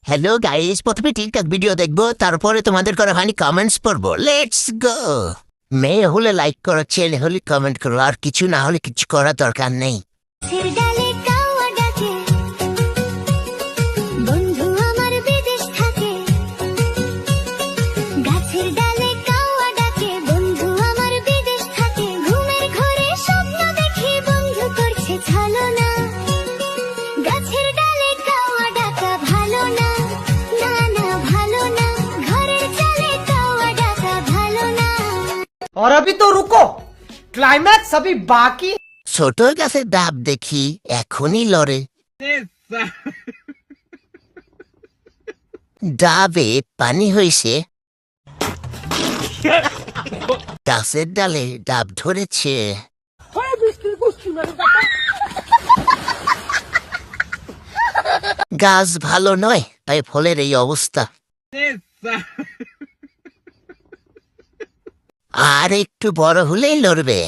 Hello guys, প্রথমে TikTok video দেখবো, তারপরে তোমাদের করা ফানি কমেন্টস পড়বো। Let's go. মেয়ে হলে লাইক করো, ছেলে হলে কমেন্ট করো, আর কিছু না হলে কিছু করার দরকার নেই। और अभी तो रुको, क्लाइमैक्स अभी बाकी। ছোট গাছে ডাব দেখি এখনই লড়ে, ডাবে পানি হয়েছে, গাছের ডালে ডাব ধরেছে। গাছ ভালো নয়, তাই ফলের এই অবস্থা। আর একটু বড় হলেই লড়বে।